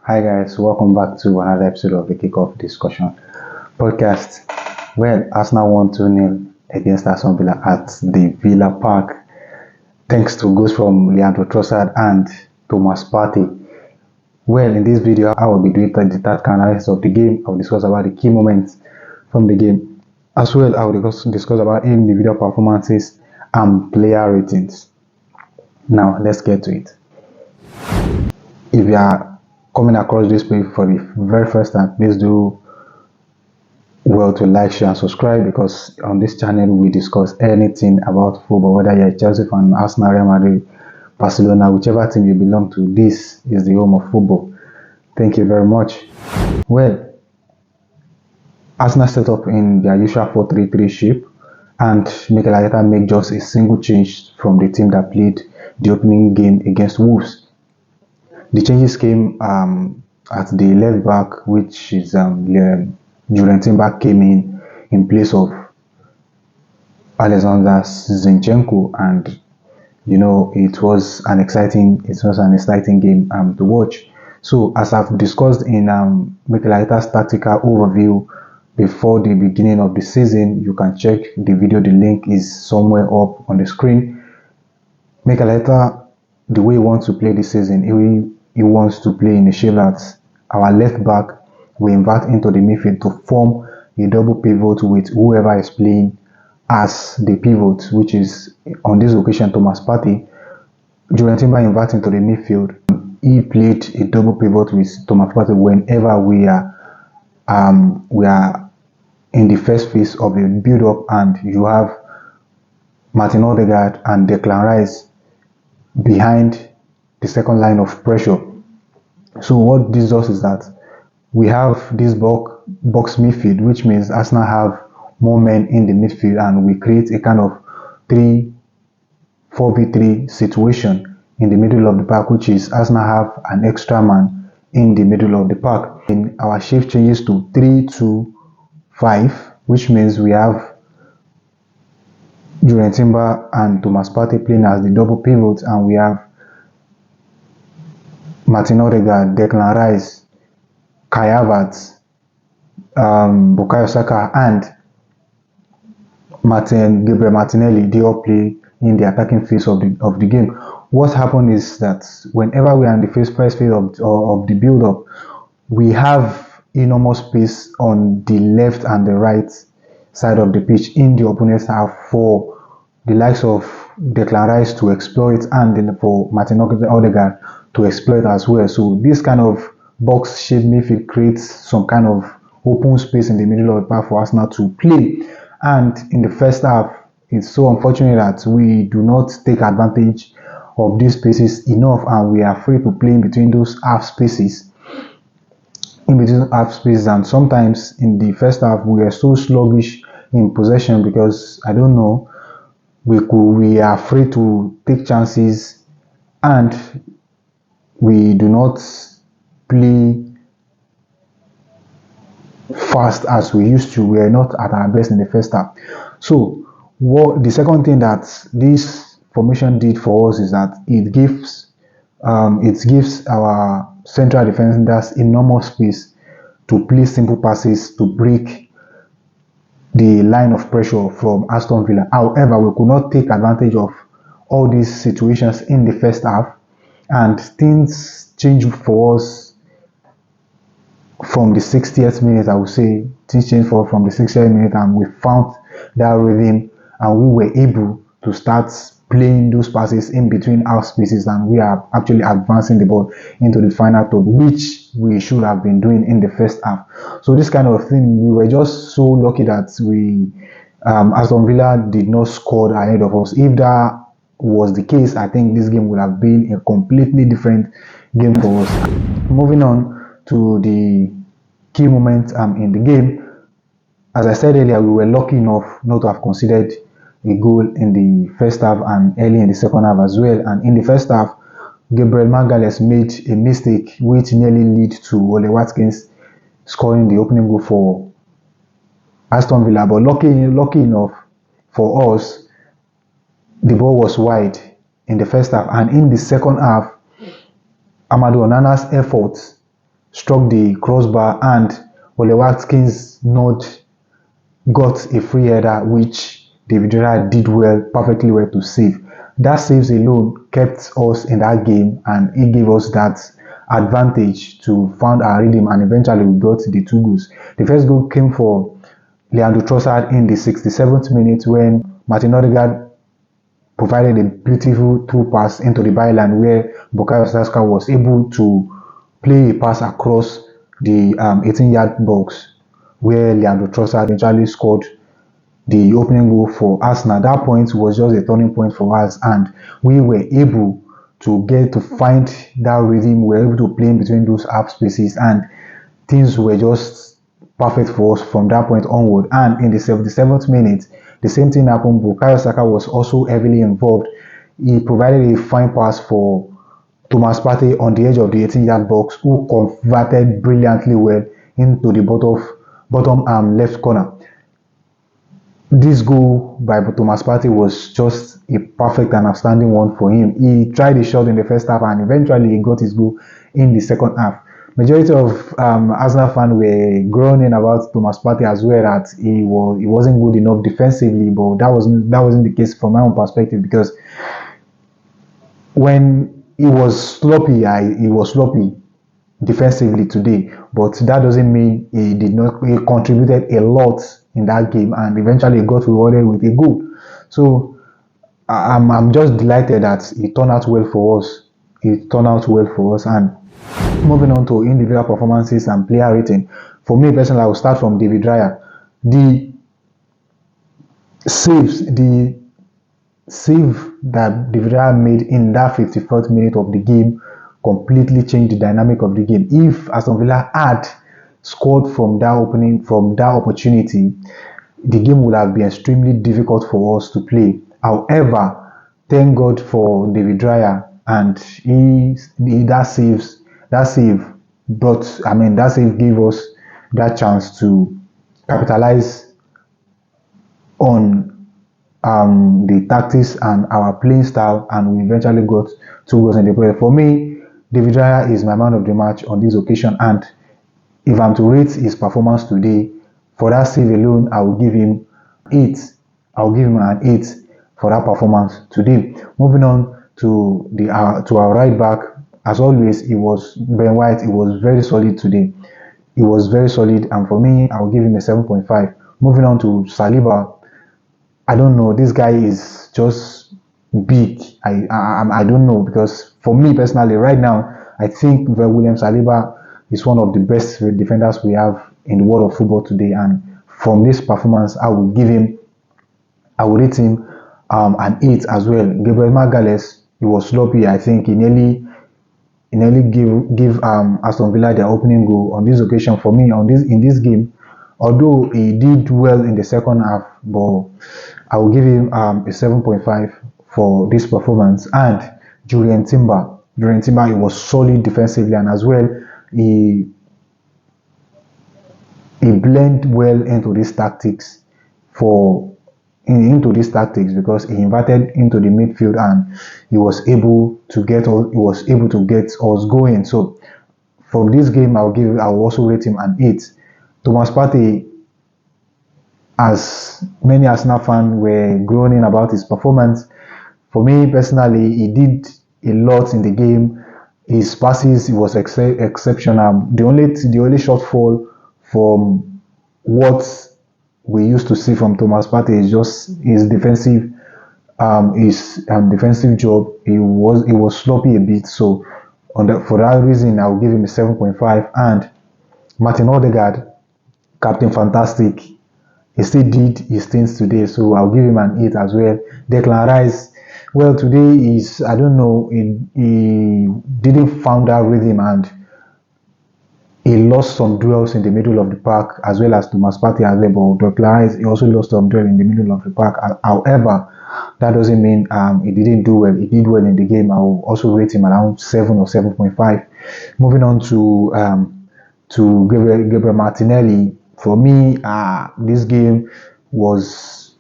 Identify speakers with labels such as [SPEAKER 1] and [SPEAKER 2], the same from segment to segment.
[SPEAKER 1] Hi guys, welcome back to another episode of the Kickoff Discussion podcast. Well, Arsenal won 2-0 against Aston Villa at the Villa Park, thanks to goals from Leandro Trossard and Thomas Partey. Well, in this video, I will be doing the tactical analysis of the game. I will discuss about the key moments from the game. As well, I will discuss about individual performances and player ratings. Now, let's get to it. If you are coming across this page for the very first time, please do well to like, share and subscribe, because on this channel we discuss anything about football, whether you're a Chelsea fan, Arsenal, Real Madrid, Barcelona, whichever team you belong to. This is the home of football. Thank you very much. Well, Arsenal set up in their usual 4-3-3 shape, and Mikel Arteta made just a single change from the team that played the opening game against Wolves. The changes came at the left back, which is Julian Timber came in place of Alexander Zinchenko, and it was an exciting game to watch. So, as I've discussed in Mikel Arteta's tactical overview before the beginning of the season, you can check the video. The link is somewhere up on the screen. Mikel Arteta, the way he wants to play this season, he wants to play in a shape that our left back will invert into the midfield to form a double pivot with whoever is playing as the pivot, which is on this occasion Thomas Partey. Julian Timber invert into the midfield. He played a double pivot with Thomas Partey whenever we are in the first phase of the build-up, and you have Martin Odegaard and Declan Rice behind the second line of pressure. So what this does is that we have this box midfield, which means Arsenal have more men in the midfield, and we create a kind of 4v3 situation in the middle of the park, which is Arsenal have an extra man in the middle of the park. And our shape changes to 3-2-5, which means we have Julian Timber and Thomas Partey playing as the double pivots, and we have Martin Odegaard, Declan Rice, Kai Havertz, Bukayo Saka, and Gabriel Martinelli. They all play in the attacking phase of the game. What happened is that whenever we are in the first phase of the build-up, we have enormous space on the left and the right side of the pitch in the opponent's half for the likes of Declan Rice to exploit, and then for Martin Odegaard to exploit as well. So this kind of box-shaped midfield creates some kind of open space in the middle of the park for Arsenal to play. And in the first half, it's so unfortunate that we do not take advantage of these spaces enough, and we are free to play in between those half spaces. And sometimes in the first half we are so sluggish in possession because we are free to take chances, and we do not play fast as we used to. We are not at our best in the first half. So the second thing that this formation did for us is that it gives our central defenders enormous space to play simple passes to break the line of pressure from Aston Villa. However, we could not take advantage of all these situations in the first half, and things changed for us from the 60th minute. I would say things changed from the 60th minute, and we found that rhythm, and we were able to start playing those passes in between half spaces, and we are actually advancing the ball into the final third, which we should have been doing in the first half. So this kind of thing, we were just so lucky that Aston Villa did not score ahead of us. If that was the case, I think this game would have been a completely different game for us. Moving on to the key moments in the game. As I said earlier, we were lucky enough not to have conceded a goal in the first half and early in the second half as well. And in the first half, Gabriel Magalhaes made a mistake which nearly led to Ole Watkins scoring the opening goal for Aston Villa. But lucky enough for us, the ball was wide in the first half, and in the second half, Amadou Onana's efforts struck the crossbar, and Ole Watkins got a free header, which David Raya did perfectly well to save. That saves alone kept us in that game, and it gave us that advantage to find our rhythm, and eventually we got the 2 goals. The first goal came for Leandro Trossard in the 67th minute when Martin Odegaard provided a beautiful through pass into the byline, where Bukayo Saka was able to play a pass across the 18-yard box, where Leandro Trossard eventually scored the opening goal for Arsenal. That point was just a turning point for us, and we were able to get to find that rhythm. We were able to play in between those half spaces, and things were just perfect for us from that point onward. And in the 77th minute, the same thing happened. Bukayo Saka was also heavily involved. He provided a fine pass for Thomas Partey on the edge of the 18-yard box, who converted brilliantly well into the bottom left corner. This goal by Thomas Partey was just a perfect and outstanding one for him. He tried a shot in the first half, and eventually he got his goal in the second half. Majority of Arsenal fans were groaning about Thomas Partey as well, that he wasn't good enough defensively, but that wasn't the case from my own perspective, because when he was sloppy defensively today, but that doesn't mean he contributed a lot in that game, and eventually got rewarded with a goal. So I'm just delighted that it turned out well for us. And moving on to individual performances and player rating. For me personally, I will start from David Raya. The save that David Raya made in that 54th minute of the game completely changed the dynamic of the game. If Aston Villa had scored from that opportunity, the game would have been extremely difficult for us to play. However, thank God for David Raya, and that save gave us that chance to capitalize on the tactics and our playing style, and we eventually got 2 goals in the play. For me, David Raya is my man of the match on this occasion, and if I'm to rate his performance today, for that save alone, I will give him 8. I'll give him an 8 for that performance today. Moving on to our right back, as always, Ben White. He was very solid today. He was very solid, and for me, I will give him a 7.5. Moving on to Saliba, I don't know. This guy is just big. I don't know, because for me personally, right now, I think William Saliba is one of the best defenders we have in the world of football today. And from this performance, I will rate him an 8 as well. Gabriel Magalhaes, he was sloppy. I think he nearly give Aston Villa their opening goal on this occasion. For me, in this game, although he did well in the second half, but I will give him a 7.5 for this performance. And Julian Timber, he was solid defensively, and as well he blended well into these tactics because he inverted into the midfield, and he was able to get us going. So from this game, I will also rate him an 8. Thomas Partey, as many Arsenal fans were groaning about his performance, for me personally, he did a lot in the game. His passes was exceptional. The only shortfall from what we used to see from Thomas Partey is just his defensive job. He was sloppy a bit. So for that reason, I will give him a 7.5. And Martin Odegaard, Captain Fantastic, he still did his things today, so I'll give him an 8 as well. Declan Rice, well, today I don't know, he didn't find that rhythm, and he lost some duels in the middle of the park, as well as Thomas Partey as well. But Declan Rice, he also lost some duels in the middle of the park. However, that doesn't mean he didn't do well. He did well in the game. I will also rate him around 7 or 7.5. Moving on to Gabriel Martinelli. For me, this game wasn't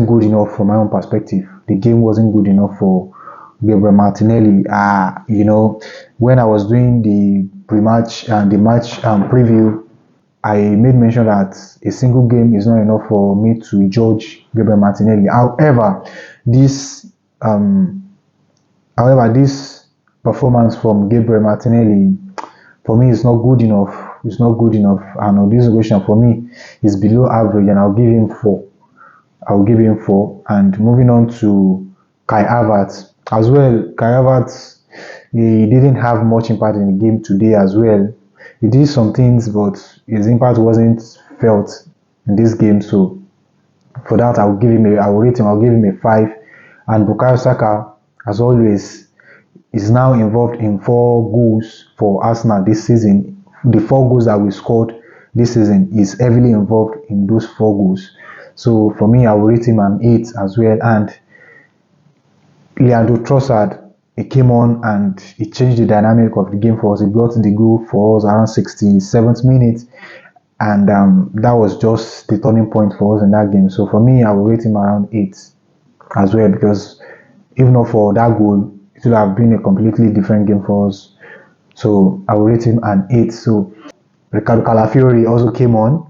[SPEAKER 1] good enough from my own perspective. The game wasn't good enough for Gabriel Martinelli. When I was doing pre-match and the match preview, I made mention that a single game is not enough for me to judge Gabriel Martinelli. This um, this performance from Gabriel Martinelli, for me, is not good enough. It's not good enough. And this question for me is below average, and I'll give him 4. I'll give him 4. And moving on to Kai Havertz as well. Kai Havertz, he didn't have much impact in the game today as well. He did some things, but his impact wasn't felt in this game. So for that, I'll rate him. I'll give him a 5. And Bukayo Saka, as always, is now involved in 4 goals for Arsenal this season. The 4 goals that we scored this season is heavily involved in those 4 goals. So for me, I will rate him an 8 as well. And Leandro Trossard, he came on and he changed the dynamic of the game for us. He brought the goal for us around 67th minute, and that was just the turning point for us in that game. So for me, I will rate him around 8 as well, because if not for that goal, it would have been a completely different game for us. So I will rate him an 8. So Ricardo Calafiori also came on.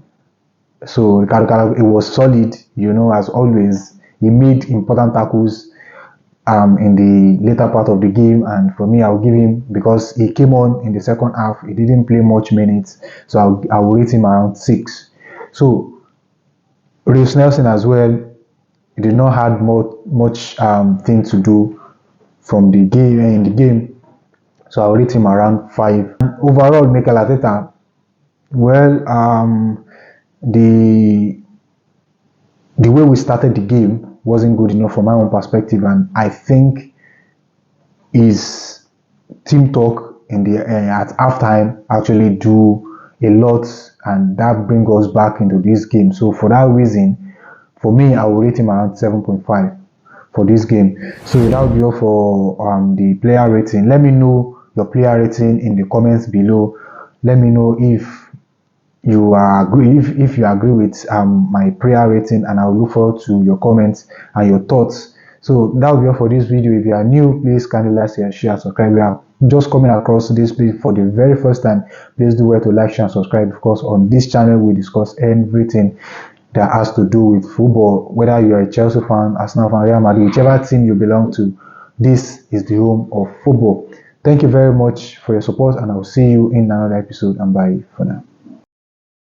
[SPEAKER 1] So Ricardo Calafiori, it was solid, as always. He made important tackles in the later part of the game, and for me, I'll give him, because he came on in the second half, he didn't play much minutes, so I'll rate him around 6. So Reiss Nelson as well, he did not have much thing to do from the game in the game, so I'll rate him around 5. And overall, Mikel Arteta, well, the way we started the game wasn't good enough from my own perspective, and I think his team talk in the at halftime actually do a lot, and that brings us back into this game. So for that reason, for me, I will rate him around 7.5 for this game. So that will be all for the player rating. Let me know your player rating in the comments below. Let me know if you agree with my player rating, and I'll look forward to your comments and your thoughts. So that will be all for this video. If you are new, please kindly like, share, subscribe. We are just coming across this page for the very first time. Please do well to like, share, and subscribe. Of course, on this channel we discuss everything that has to do with football. Whether you are a Chelsea fan, Arsenal fan, Real Madrid, whichever team you belong to, this is the home of football. Thank you very much for your support, and I'll see you in another episode, and bye for now.